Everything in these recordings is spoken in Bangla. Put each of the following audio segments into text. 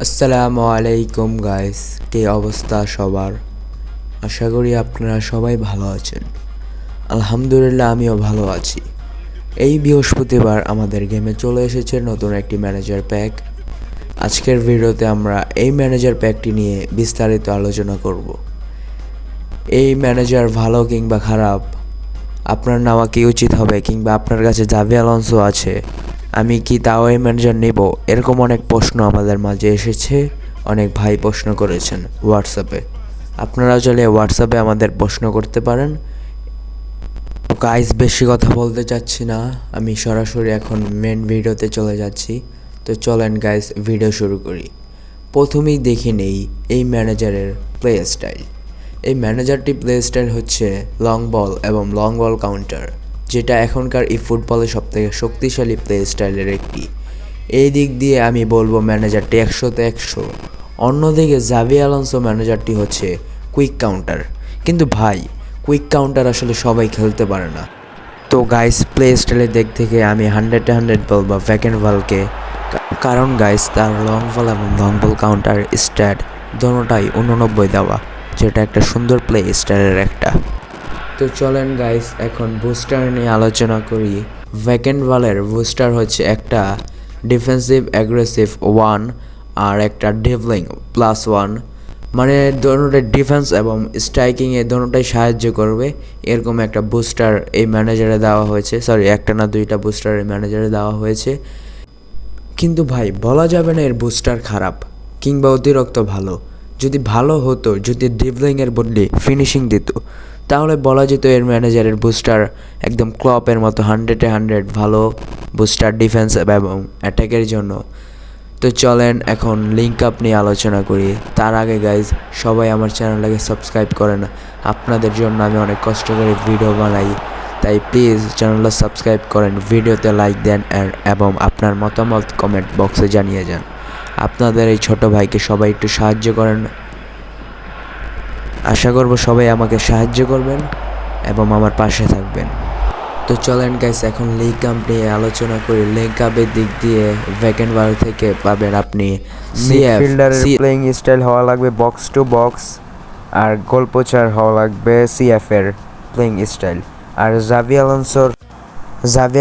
আসসালামু আলাইকুম গাইস, কি অবস্থা সবার? আশা করি আপনারা সবাই ভালো আছেন। আলহামদুলিল্লাহ, আমিও ভালো আছি। এই বৃহস্পতিবার আমাদের গেমে চলে এসেছে নতুন একটি ম্যানেজার প্যাক। আজকের ভিডিওতে আমরা এই ম্যানেজার প্যাকটি নিয়ে বিস্তারিত আলোচনা করব। এই ম্যানেজার ভালো কিংবা খারাপ, আপনার নেওয়া কি উচিত হবে, কিংবা আপনার কাছে জাভি আলোনসো আছে, আমি কি তাও এই ম্যানেজার নেব? এরকম অনেক প্রশ্ন আমাদের মাঝে এসেছে। অনেক ভাই প্রশ্ন করেছেন হোয়াটসঅ্যাপে। আপনারা চাইলে হোয়াটসঅ্যাপে আমাদের প্রশ্ন করতে পারেন। গাইস, বেশি কথা বলতে চাচ্ছি না, আমি সরাসরি এখন মেন ভিডিওতে চলে যাচ্ছি। তো চলেন গাইস, ভিডিও শুরু করি। প্রথমেই দেখে নেই এই ম্যানেজারের প্লে স্টাইল। এই ম্যানেজারটি প্লে স্টাইল হচ্ছে লং বল এবং লং বল কাউন্টার, যেটা এখনকার এই ফুটবলের সবথেকে শক্তিশালী প্লে স্টাইলের একটি। এই দিক দিয়ে আমি বলবো ম্যানেজারটি 100-তে 100। অন্যদিকে জাভি আলোনসো ম্যানেজারটি হচ্ছে কুইক কাউন্টার। কিন্তু ভাই, কুইক কাউন্টার আসলে সবাই খেলতে পারে না। তো গাইস, প্লে স্টাইলের দিক থেকে আমি 100-এ 100 বলবো ভ্যাকেন্ট বলকে। কারণ গাইস, তার লং বল এবং লং বল কাউন্টার স্ট্যাট দোনোটাই 89 দেওয়া, যেটা একটা সুন্দর প্লে স্টাইলের একটা। তো চলেন গাইস, এখন বুস্টার নিয়ে আলোচনা করি। ভ্যাকেন্ট বলের বুস্টার হচ্ছে একটা ডিফেন্সিভ অ্যাগ্রেসিভ 1 আর একটা ড্রিবলিং +1, মানে দোনোটাই ডিফেন্স এবং স্ট্রাইকিংয়ে দোনোটাই সাহায্য করবে। এরকম একটা বুস্টার এই ম্যানেজারে দেওয়া হয়েছে। সরি, একটা না দুইটা বুস্টার এই ম্যানেজারে দেওয়া হয়েছে। কিন্তু ভাই, বলা যাবে না এর বুস্টার খারাপ কিংবা অতিরিক্ত ভালো। যদি ভালো হতো, যদি ড্রিবলিংয়ের বদলে ফিনিশিং দিত, তাহলে বলা যেত এর ম্যানেজারের বুস্টার একদম ক্লপের মতো 100-এ 100 ভালো বুস্টার ডিফেন্স এবং অ্যাটাকের জন্য। তো চলেন এখন লিঙ্ক আপ নিয়ে আলোচনা করি। তার আগে গাইজ, সবাই আমার চ্যানেলটাকে সাবস্ক্রাইব করেন। আপনাদের জন্য আমি অনেক কষ্ট করে ভিডিও বানাই, তাই প্লিজ চ্যানেলটা সাবস্ক্রাইব করেন, ভিডিওতে লাইক দেন এবং আপনার মতামত কমেন্ট বক্সে জানিয়ে যান। আপনাদের এই ছোট ভাইকে সবাই একটু সাহায্য করেন। আশা করব সবাই আমাকে সাহায্য করবেন এবং আমার পাশে থাকবেন। তো চলেন গাইস, এখন লিগ আপ নিয়ে আলোচনা করি। লিগ আপের দিক দিয়ে ভ্যাকেন্ট বল থেকে পাবেন আপনি মিডফিল্ডারের প্লেইং স্টাইল হওয়া লাগবে বক্স টু বক্স, আর গোলপোচার হওয়া লাগবে সিএফ এর প্লেইং স্টাইল। আর জাভি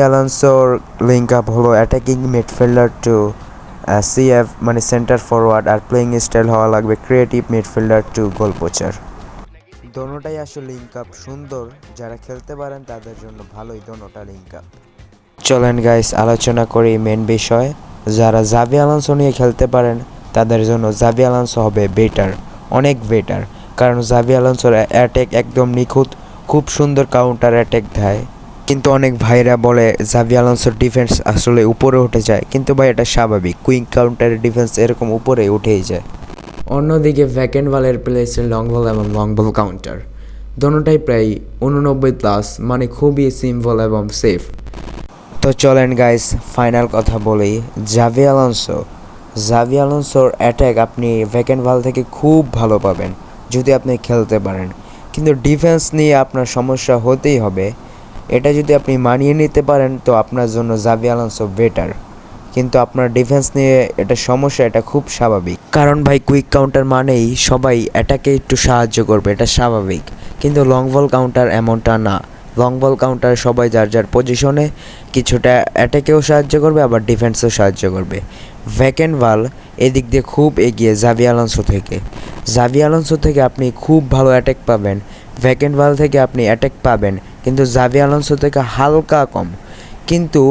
আলোনসোর লিঙ্ক আপ হলো অ্যাটাকিং মিডফিল্ডার টু সিএফ, মানে centre forward, are playing style হওয়া লাগবে ক্রিয়েটিভ মিডফিল্ডার টু গোলপোচার। দোনোটাই আসলে লিঙ্ক আপ সুন্দর, যারা খেলতে পারেন তাদের জন্য ভালোই দোনোটা লিঙ্ক আপ। চলেন গাইস, আলোচনা করি মেন বিষয়। যারা জাভি আলোনসো নিয়ে খেলতে পারেন তাদের জন্য জাভি আলোনসো হবে বেটার, অনেক বেটার। কারণ জাভি আলোনসোর অ্যাটাক একদম নিখুঁত, খুব সুন্দর কাউন্টার অ্যাটাক দেয়। কিন্তু অনেক ভাইরা বলে জাভি আলোনসোর ডিফেন্স আসলে উপরে উঠে যায়, কিন্তু ভাই এটা স্বাভাবিক, কুইক কাউন্টারের ডিফেন্স এরকম উপরে উঠেই যায়। অন্যদিকে ভ্যাকেন্ট বলের প্লেসে লং বল এবং লং বল কাউন্টার দোনোটাই প্রায় 89+, মানে খুবই সিম্পল এবং সেফ। তো চলেন গাইস, ফাইনাল কথা বলি। জাভি আলোনসোর অ্যাটাক আপনি ভ্যাকেন্ট ভাল থেকে খুব ভালো পাবেন যদি আপনি খেলতে পারেন, কিন্তু ডিফেন্স নিয়ে আপনার সমস্যা হতেই হবে। এটা যদি আপনি মানিয়ে নিতে পারেন তো আপনার জন্য জাভি আলোনসো বেটার, কিন্তু আপনার ডিফেন্স নিয়ে এটা সমস্যা, এটা খুব স্বাভাবিক। কারণ ভাই, কুইক কাউন্টার মানেই সবাই অ্যাটাকে একটু সাহায্য করবে, এটা স্বাভাবিক। কিন্তু লং বল কাউন্টার এমনটা না। লং বল কাউন্টার সবাই যার যার পজিশনে কিছুটা অ্যাটাকেও সাহায্য করবে, আবার ডিফেন্সেও সাহায্য করবে। ভ্যাকেন্ট বল এদিক দিয়ে খুব এগিয়ে জাভি আলোনসো থেকে আপনি খুব ভালো অ্যাটাক পাবেন। ভ্যাকেন্ট বল থেকে আপনি অ্যাটাক পাবেন, কিন্তু জাভি আলোনসো থেকে হালকা কম। কিন্তু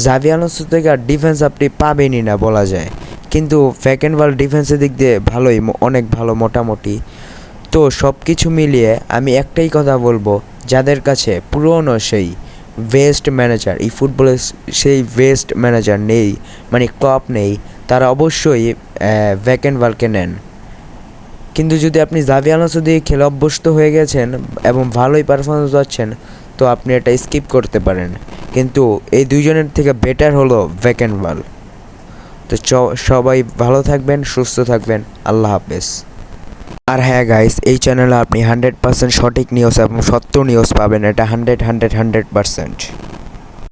জাভি আলোনসো থেকে আর ডিফেন্স আপনি পাবেনই না বলা যায়। কিন্তু ভ্যাকেন্ট বল ডিফেন্সের দিক দিয়ে ভালোই, অনেক ভালো মোটামুটি। তো সব কিছু মিলিয়ে আমি একটাই কথা বলবো, যাদের কাছে পুরনো সেই বেস্ট ম্যানেজার, এই ফুটবলের সেই বেস্ট ম্যানেজার নেই, মানে ক্লপ নেই, তারা অবশ্যই ভ্যাকেন্ট বলকে নেন। কিন্তু যদি আপনি জাভি আলোনসো দিয়ে খেলে অভ্যস্ত হয়ে গেছেন এবং ভালোই পারফরমেন্স পাচ্ছেন, তো আপনি এটা স্কিপ করতে পারেন। কিন্তু এই দুইজনের থেকে বেটার হলো ভ্যাকেন্ট বল। তো সবাই ভালো থাকবেন, সুস্থ থাকবেন, আল্লাহ হাফেজ। আর হ্যাঁ গাইস, এই চ্যানেলে আপনি 100% সঠিক নিউজ এবং সত্য নিউজ পাবেন, এটা 100%।